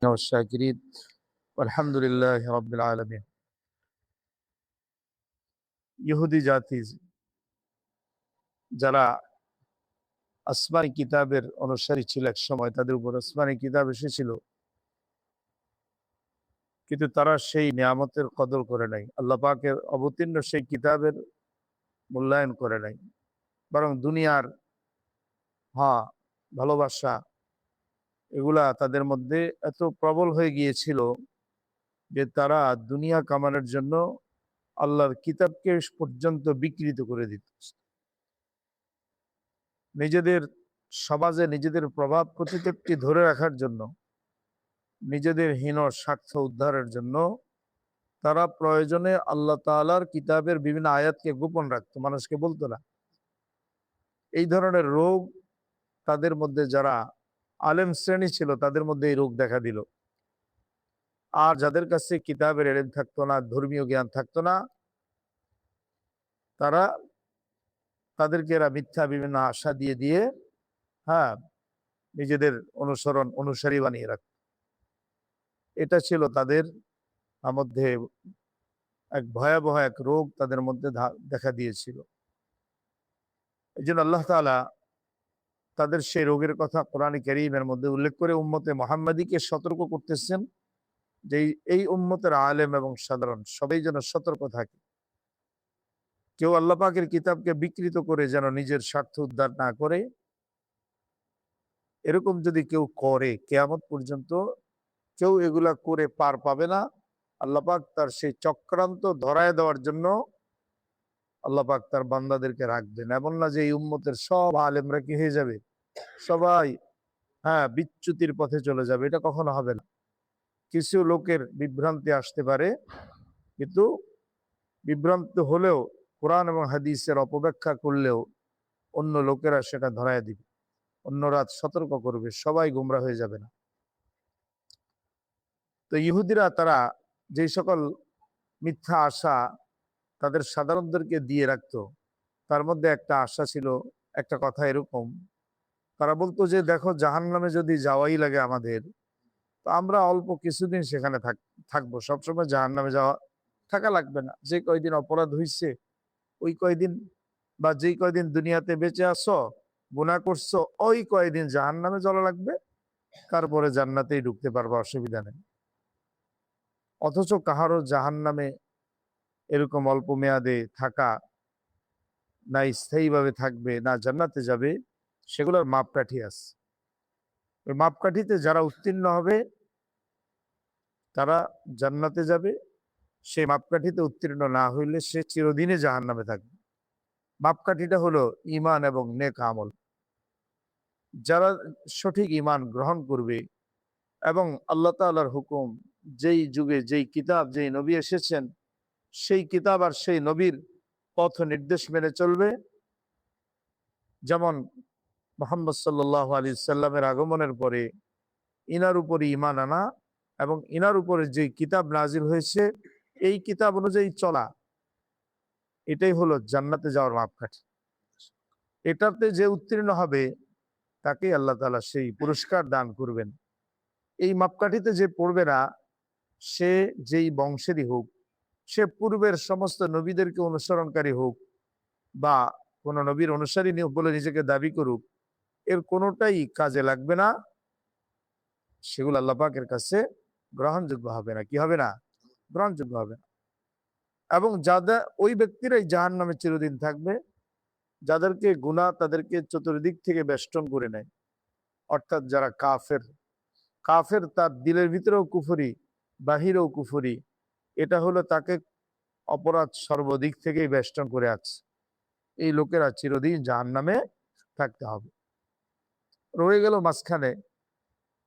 والشاكرين والحمد لله رب العالمين। ইহুদি জাতি যারা আসমানি কিতাবের অনুসারী ছিল এক সময়, তাদের উপর আসমানি কিতাব এসেছিল, কিন্তু তারা সেই নিয়ামতের কদর করে নাই। আল্লাহ পাকের অবতীর্ণ সেই কিতাবের মূল্যায়ন করে নাই, বরং দুনিয়ার ভালোবাসা এগুলা তাদের মধ্যে এত প্রবল হয়ে গিয়েছিল যে তারা দুনিয়া কামানোর জন্য আল্লাহর কিতাবকে পর্যন্ত বিকৃত করে দিত। নিজেদের সমাজে নিজেদের প্রভাব প্রতিপত্তি ধরে রাখার জন্য, নিজেদের হীন স্বার্থ উদ্ধারের জন্য তারা প্রয়োজনে আল্লাহ তাআলার কিতাবের বিভিন্ন আয়াতকে গোপন রাখতো, মানুষকে বলতো না। এই ধরনের রোগ তাদের মধ্যে, যারা আলেম শ্রেণী ছিল তাদের মধ্যে এই রোগ দেখা দিল। আর যাদের কাছে কিতাবের এলেম থাকতো না, ধর্মীয় জ্ঞান থাকতো না, তাদেরকে এরা মিথ্যা বিভিন্ন আশা দিয়ে দিয়ে নিজেদের অনুসারী বানিয়ে রাখত। এটা ছিল তাদের মধ্যে এক ভয়াবহ এক রোগ তাদের মধ্যে দেখা দিয়েছিল। এই জন্য আল্লাহ তাআলা তাদের সেই রোগের কথা কোরআনে কারীমের মধ্যে উল্লেখ করে উম্মতে মুহাম্মাদীকে সতর্ক করতেছেন যে এই উম্মতের আলেম এবং সাধারণ সবাই যেন সতর্ক থাকে। কেউ আল্লাহ পাকের কিতাবকে বিকৃত করে যেন নিজের স্বার্থ উদ্ধার না করে। এরকম যদি কেউ করে, কিয়ামত পর্যন্ত কেউ এগুলা করে পার পাবে না। আল্লাহ পাক তার সেই চক্রান্ত ধরায় দেওয়ার জন্য আল্লাহ পাক তার বান্দাদেরকে রাখবেন। এমন না যে এই উম্মতের সব আলেমরা কি হয়ে যাবে, সবাই বিচ্যুতির পথে চলে যাবে, এটা কখনো হবে না। কিছু লোকের বিভ্রান্তি আসতে পারে, কিন্তু বিভ্রান্ত হলেও কোরআন এবং হাদিসের অপব্যাখ্যা করলেও অন্য লোকেরা সেটা ধরায় দিবে, অন্যরা সতর্ক করবে, সবাই গোমরা হয়ে যাবে না। তো ইহুদিরা তারা যে সকল মিথ্যা আশা তাদের সাধারণদেরকে দিয়ে রাখতো, তার মধ্যে একটা আশা ছিল, একটা কথা এরকম, তারা বলতো যে দেখো, জাহান্নামে যদি যাওয়াই লাগে আমাদের, তো আমরা অল্প কিছুদিন সেখানে থাকবো, সবসময় জাহান্নামে থাকা লাগবে না। যে কয়দিন অপরাধ হইছে ওই কয়দিন, বা যেই কয়দিন দুনিয়াতে বেঁচে আসো, গুনাহ করছো, ওই কয়দিন জাহান্নামে জ্বলা লাগবে, তারপরে জান্নাতেই ঢুকতে পারবো, অসুবিধা নেই। অথচ কাহারও জাহান্নামে এরকম অল্প মেয়াদে থাকা, না স্থায়ীভাবে থাকবে, না জান্নাতে যাবে, সেগুলোর মাপকাঠি আছে। ওই মাপকাঠিতে যারা উত্তীর্ণ হবে তারা জান্নাতে যাবে, সেই মাপকাঠিতে উত্তীর্ণ না হইলে সে চিরদিনে জাহান্নামে থাকবে। মাপকাঠিটা হলো ঈমান এবং নেক আমল। যারা সঠিক ঈমান গ্রহণ করবে এবং আল্লাহ তাআলার হুকুম, যেই যুগে যেই কিতাব, যেই নবী এসেছেন, সেই কিতাব আর সেই নবীর পথ নির্দেশ মেনে চলবে। যেমন মুহাম্মদ সাল্লাল্লাহু আলাইহি সাল্লামের আগমনের পরে ইনার উপরে ঈমান আনা এবং ইনার উপরে যে কিতাব নাজিল হয়েছে এই কিতাব অনুযায়ী চলা, এটাই হলো জান্নাতে যাওয়ার মাপকাঠি। এটাতে যে উত্তীর্ণ হবে তাকেই আল্লাহ তাআলা সেই পুরস্কার দান করবেন। এই মাপকাঠিতে যে পড়বে না, সে যেই বংশেরই হোক, সে পূর্বের সমস্ত নবীদেরকে অনুসরণকারী হোক বা কোন নবীর অনুসারী বলে নিজেকে দাবি করুক, এর কোনোটাই কাজে লাগবে না। সেগুলো আল্লাহ পাকের কাছে গ্রহণযোগ্য হবে না। কি হবে না? গ্রহণযোগ্য হবে না। এবং যাদের, ওই ব্যক্তিরাই জাহান্নামে চিরদিন থাকবে যাদেরকে গুনাহ তাদেরকে চতুর্দিক থেকে বেষ্টন করে নেয়। অর্থাৎ যারা কাফের, কাফের তার দিলের ভিতরেও কুফরি, বাহিরেও কুফরি, এটা হলো তাকে অপরাধ সর্বদিক থেকেই বেষ্টন করে আছে। এই লোকেরা চিরদিন জাহান্নামে থাকতে হবে। রয়ে গেল মাঝখানে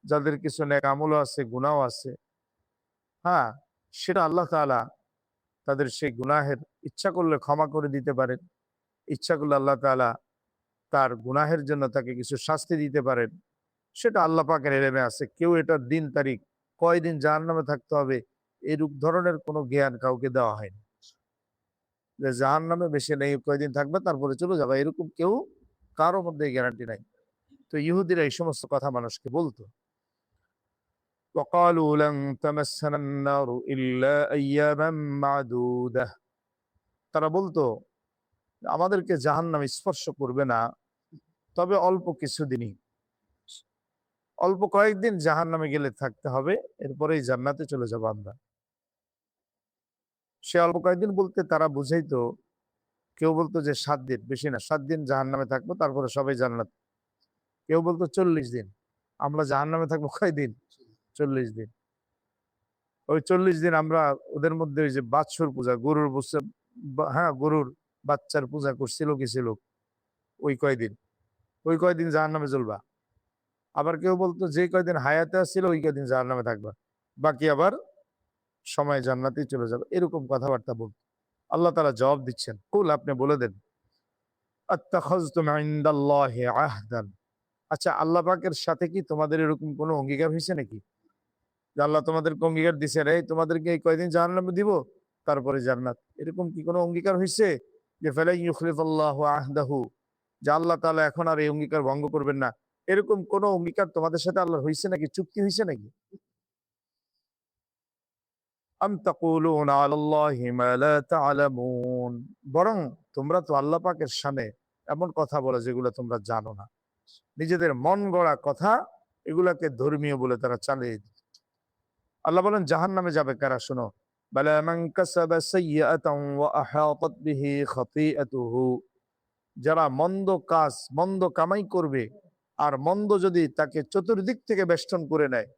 যাদের কিছু নেক আমলও আছে, গুনাহও আছে, সেটা আল্লাহ তাআলা তাদের সেই গুনাহের ইচ্ছা করলে ক্ষমা করে দিতে পারেন, ইচ্ছা করলে আল্লাহ তাআলা তার গুনাহের জন্য তাকে কিছু শাস্তি দিতে পারেন। সেটা আল্লাহ পাকের ইলমে আছে। কেউ এটার দিন তারিখ, কয়দিন জাহান্নামে থাকতে হবে, এরূপ ধরনের কোনো জ্ঞান কাউকে দেওয়া হয়নি যে জাহান্নামে বেশি নেই, কয়দিন থাকবে তারপরে চলে যাবে, এরকম কেউ কারো মধ্যে গ্যারান্টি নাই। তো ইহুদিরা এই সমস্ত কথা মানুষকে বলতো। وقالوا لن تمسنا النار إلا أياما معدودة। তারা বলতো আমাদেরকে জাহান্নাম স্পর্শ করবে না, তবে অল্প কিছুদিনই, অল্প কয়েকদিন জাহান্নামে গেলে থাকতে হবে, এরপরেই জান্নাতে চলে যাবো আমরা। সে অল্প কয়েকদিন বলতে তারা বুঝাইতো, কেউ বলতো যে 7 দিন, বেশি না, 7 দিন জাহান্নামে থাকবো, তারপরে সবাই জান্নাত। কেউ বলতো 40 দিন। আমরা জাহান্নামে থাকবো কয়দিন? 40 দিন। ওই 40 দিন আমরা ওদের মধ্যে ওই যে বাছুর পূজা, গরুর হ্যাঁ, গরুর বাচ্চার পূজা করছিল কিছু লোক, ওই কয়দিন জাহান্নামে জ্বলবা। আবার কেউ বলতো যে কয়দিন হায়াতে আসছিল ওই কয়দিন জাহান্নামে থাকবা, বাকি আবার সময় জান্নাতেই চলে যাবে, এরকম কথাবার্তা বলতো। আল্লাহ তাআলা জবাব দিচ্ছেন, কুল, আপনি বলে দেন, আত্তাখাযতুম ইনদাল্লাহি আহদান। আচ্ছা, আল্লাহ পাকের সাথে কি তোমাদের এরকম কোনো অঙ্গীকার হয়েছে নাকি, যে আল্লাহ তোমাদেরকে অঙ্গীকার দিছে, রে তোমাদেরকে এই কয়দিন জাহান্নামে দিব, তারপরে জান্নাত, এরকম কি কোনো অঙ্গীকার হয়েছে? যে ফালা ইউখলিফুল্লাহু আহদাহু, যে আল্লাহ তাআলা এখন আর এই অঙ্গীকার ভঙ্গ করবেন না, এরকম কোন অঙ্গীকার তোমাদের সাথে আল্লাহর হয়েছে নাকি, চুক্তি হয়েছে নাকি? আম তাকুলুনা আলাল্লাহি মা লা তা'লামুন, বরং তোমরা তো আল্লাহ পাকের সামনে এমন কথা বলো যেগুলো তোমরা জানো না। নিজেদের মন গড়া কথা, এগুলাকে ধর্মীয় বলে তারা চালিয়ে দিত। আল্লাহ বলেন জাহান্নামে যাবে কারা, শোনো, বালা মান কাসাবা সাইয়্যাতান ওয়া আহাতাত বিহি খাতিআতুহু, যারা মন্দ কাজ, মন্দ কামাই করবে, আর মন্দ যদি তাকে চতুর্দিক থেকে বেষ্টন করে নেয়।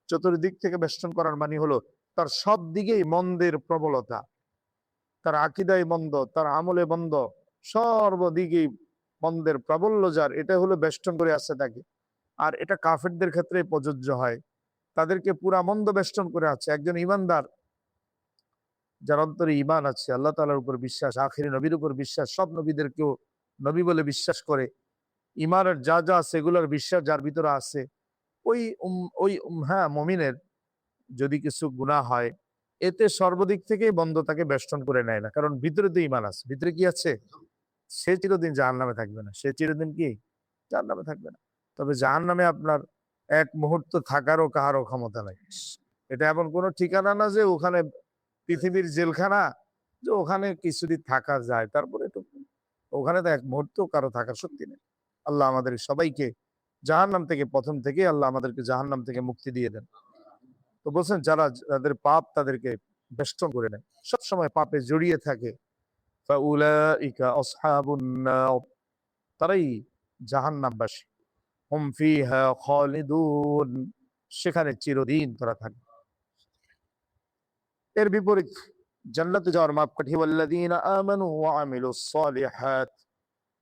চতুর্দিক থেকে বেষ্টন করার মানে হলো তার সব দিকেই মন্দের প্রবলতা, তার আকীদায় মন্দ, তার আমলে মন্দ, সর্বদিকেই মন্দের প্রাবল্য যার, এটা হলো বেষ্টন করে আছে তাকে। আর এটা কাফেরদের ক্ষেত্রে প্রযোজ্য হয়, তাদেরকে পুরা মন্দ বেষ্টন করে আছে। একজন ইমানদার, যার অন্তরে ইমান আছে, আল্লাহ তাআলার উপর বিশ্বাস, আখিরি নবীর উপর বিশ্বাস, সব নবীদেরকেও নবী বলে বিশ্বাস করে, ইমানের যা যা আছে এগুলোর বিশ্বাস যার ভিতরে আছে, হ্যাঁ, মুমিনের যদি কিছু গুনাহ হয়, এতে সর্বদিক থেকেই বন্ধ তাকে বেষ্টন করে নেয় না, কারণ ভিতরে তো ইমান আছে। ভিতরে কি আছে? সে চিরদিন জাহান্নামে থাকবে না, সে চিরদিন কি জাহান্নামে থাকবে না। তবে জাহান্নামে আপনার এক মুহূর্ত থাকারও কাহারও ক্ষমতা নাই। এটা এমন কোনো ঠিকানা না যে ওখানে পৃথিবীর জেলখানা, যে ওখানে কিছুদিন থাকা যায়, তারপরে তো ওখানে তো এক মুহূর্ত কারো থাকার শক্তি নেই। আল্লাহ আমাদের সবাইকে জাহান্নাম থেকে, প্রথম থেকে আল্লাহ আমাদেরকে জাহান্নাম থেকে মুক্তি দিয়ে দেন। তো বলছেন যাদের পাপ তাদেরকে বেষ্টন করে নেয়, সবসময় পাপে জড়িয়ে থাকে, ফাউলাইকা আসহাবুন নার, তারাই জাহান্নামবাসী, হুম ফিহা খালিদুন, সেখানে চিরদিন তারা থাকবে। এর বিপরীত জান্নাতে যাওয়ার মাপকাঠি, ওয়াল্লাযীনা আমানু ওয়া আমিলুস সালিহাত,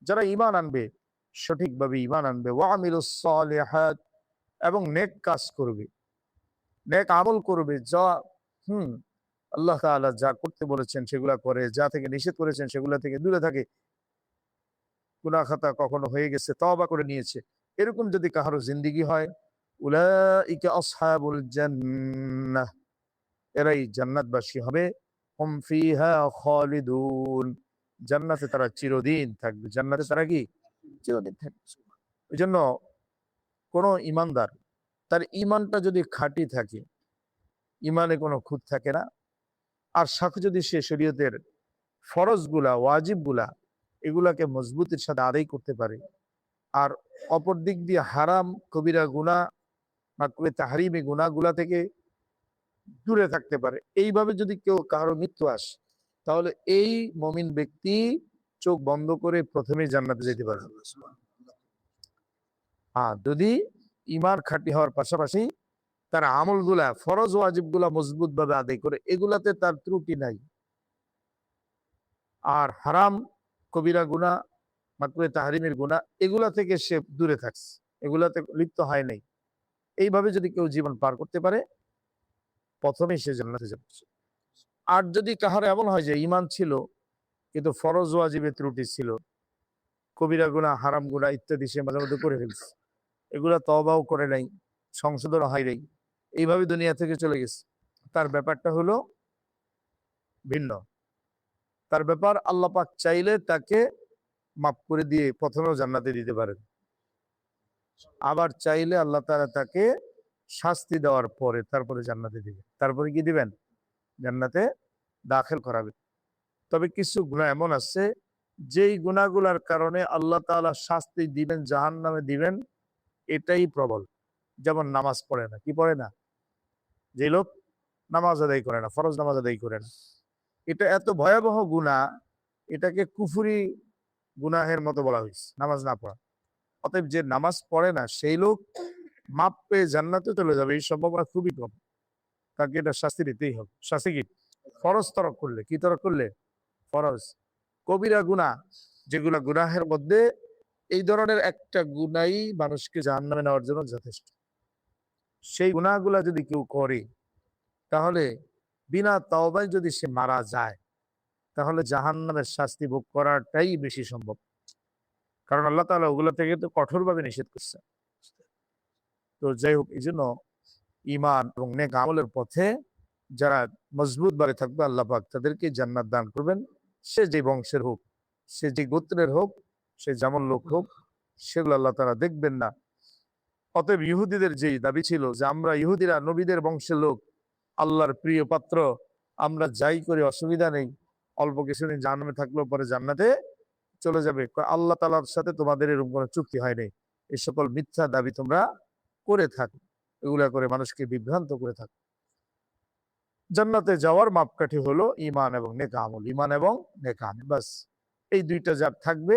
যারা ঈমান আনবে, সঠিকভাবে ঈমান আনবে, ওয়া আমিলুস সালিহাত, এবং নেক কাজ করবে, নেক আমল করবে, যা আল্লাহ তাআলা যা করতে বলেছেন সেগুলা করে, যা থেকে নিষেধ করেছেন সেগুলা থেকে দূরে থাকে, গুনাহ খাতা কখনো হয়ে গেছে তওবা করে নিয়েছে, এরকম যদি কারো জিন্দেগি হয়, উলাইকা আসহাবুল জান্নাহ, এরাই জান্নাতবাসী হবে, হুম ফিহা খালিদুন, জান্নাতে তারা চিরদিন থাকবে, জান্নাতে তারা কি চিরদিন থাকবে। এই জন্য কোন ইমানদার, তার ইমানটা যদি খাঁটি থাকে, ইমানে কোনো খুঁত থাকে না, আর সাথে যদি সে শরীয়তের ফরজগুলা, ওয়াজিবগুলা, এগুলাকে মজবুতির সাথে আদায় করতে পারে, আর অপর দিক দিয়ে হারাম, কবিরা গুনাহ, মাকরুহে তাহরিমি গুনাহগুলা থেকে দূরে থাকতে পারে, এইভাবে যদি কেউ কারো মৃত্যু আসে, তাহলে এই মুমিন ব্যক্তি চোখ বন্ধ করে প্রথমেই জান্নাতে যেতে পারে। যদি ঈমান খাঁটি হওয়ার পাশাপাশি তার আমলগুলা, ফরজ ওয়াজিবগুলা মজবুত ভাবে আদায় করে, এগুলাতে তার ত্রুটি নাই, আর হারাম, কবিরা গুনাহ, মাকরুহে তাহরিমের গুনাহ, এগুলা থেকে সে দূরে থাকছে, এগুলাতে লিপ্ত হয় নাই, এইভাবে যদি কেউ জীবন পার করতে পারে, প্রথমেই সে জান্নাতে যাবে। আর যদি কাহার এমন হয় যে ঈমান ছিল কিন্তু ফরজ ওয়াজিবে ত্রুটি ছিল, কবিরা গুনাহ, হারাম গুনাহ ইত্যাদি সে মাঝে মধ্যে করে ফেলছে, এগুলা তওবাও করে নাই, সংশোধন হয় নাই, এইভাবে দুনিয়া থেকে চলে গেছে, তার ব্যাপারটা হলো ভিন্ন। তার ব্যাপার আল্লাহ পাক চাইলে তাকে মাফ করে দিয়ে প্রথমেও জান্নাতে দিতে পারেন, আবার চাইলে আল্লাহ তাআলা তাকে শাস্তি দেওয়ার পরে তারপরে জান্নাতে দিবেন। তারপরে কি দিবেন? জান্নাতে দাখিল করাবেন। তবে কিছু গুনাহ এমন আছে যেই গুনাহগুলার কারণে আল্লাহ তাআলা শাস্তি দিবেন, জাহান্নামে দিবেন, এটাই প্রবল। যেমন নামাজ পড়ে না। কি পড়ে না? যে লোক নামাজ আদায় করে না, ফরজ নামাজ আদায় করে না। এটা এত ভয়াবহ গুনাহ, এটাকে কুফরি গুনাহের মতো বলা হয়েছে, নামাজ না পড়া। অতএব যে নামাজ পড়ে না সেই লোক মাপ পেয়ে জান্নাতে চলে যাবে এই সম্ভাবনা খুবই কম। তাকে এটা শাস্তি দিতেই হবে। শাস্তি কি? ফরজ তরক করলে। কি তরক করলে? ফরজ। কবিরা গুনাহ, যেগুলা গুনাহের মধ্যে এই ধরনের একটা গুনাহই মানুষকে জাহান্নামে নেওয়ার জন্য যথেষ্ট। সেই গুনাহগুলা যদি কেউ করে তাহলে বিনা তাওবায় যদি সে মারা যায় তাহলে জাহান্নামের শাস্তি ভোগ করাটাই বেশি সম্ভব। কারণ আল্লাহ তাআলা ওগুলো থেকে তো কঠোরভাবে নিষেধ করছে। তো যাই হোক, এই জন্য ঈমান এবং নেক আমলের পথে যারা মজবুত ভাবে থাকবে আল্লাহ পাক তাদেরকে জান্নাত দান করবেন। সে যে বংশের হোক, সে যে গোত্রের হোক, সে যেমন লোক হোক, সেগুলো আল্লাহ তাআলা দেখবেন না। অতএব ইহুদিদের যেই দাবি ছিল যে আমরা ইহুদিরা নবীদের বংশের লোক, আল্লাহর প্রিয় পাত্র, আমরা যাই করি অসুবিধা নেই, অল্প কিছুদিন জাহান্নামে থাকলেও পরে জান্নাতে চলে যাবে। আল্লাহ তাআলার সাথে তোমাদের এরকম কোনো চুক্তি হয় নাই। এই সকল মিথ্যা দাবি তোমরা করে থাকো, এগুলা করে মানুষকে বিভ্রান্ত করে থাকো। জান্নাতে যাওয়ার মাপকাঠি হলো ঈমান এবং নেক আমল। ঈমান এবং নেক আমল, বাস এই দুইটা যার থাকবে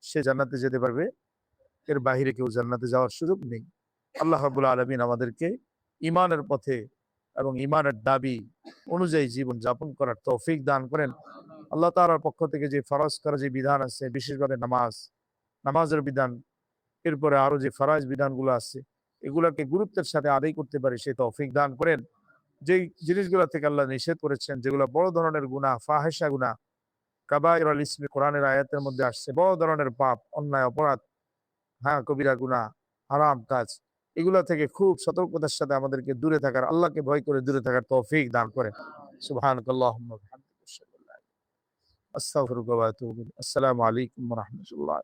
সে জান্নাতে যেতে পারবে। এর বাহিরে কেউ জান্নাতে যাওয়ার সুযোগ নেই। আল্লাহ রাব্বুল আলামিন আমাদেরকে ঈমানের পথে এবং ঈমানের দাবি অনুযায়ী জীবন যাপন করার তৌফিক দান করেন। আল্লাহ তাআলার পক্ষ থেকে যে ফরজ করা যে বিধান আছে, বিশেষভাবে নামাজ, নামাজের বিধান, এরপরে আরো যে ফরজ বিধানগুলো আছে, এগুলাকে গুরুত্বের সাথে আদায় করতে পারে সে তৌফিক দান করেন। যেই জিনিসগুলো থেকে আল্লাহ নিষেধ করেছেন, যেগুলো বড় ধরনের গুনাহ, ফাহিশা গুনাহ, কাবায়িরুল ইসমি, কোরআনের আয়াতের মধ্যে আসছে, বড় ধরনের পাপ, অন্যায়, অপরাধ, হ্যাঁ, কবিরা গুনাহ, হারাম কাজ, এগুলো থেকে খুব সতর্কতার সাথে আমাদেরকে দূরে থাকার, আল্লাহকে ভয় করে দূরে থাকার তৌফিক দান করেন। সুবহানাকাল্লাহুম্মা ওয়া বিহামদিকা, আশহাদু আল্লা ইলাহা ইল্লা আনতা, আস্তাগফিরুকা ওয়া আতুবু ইলাইক। আসসালামু আলাইকুম ওয়া রাহমাতুল্লাহ।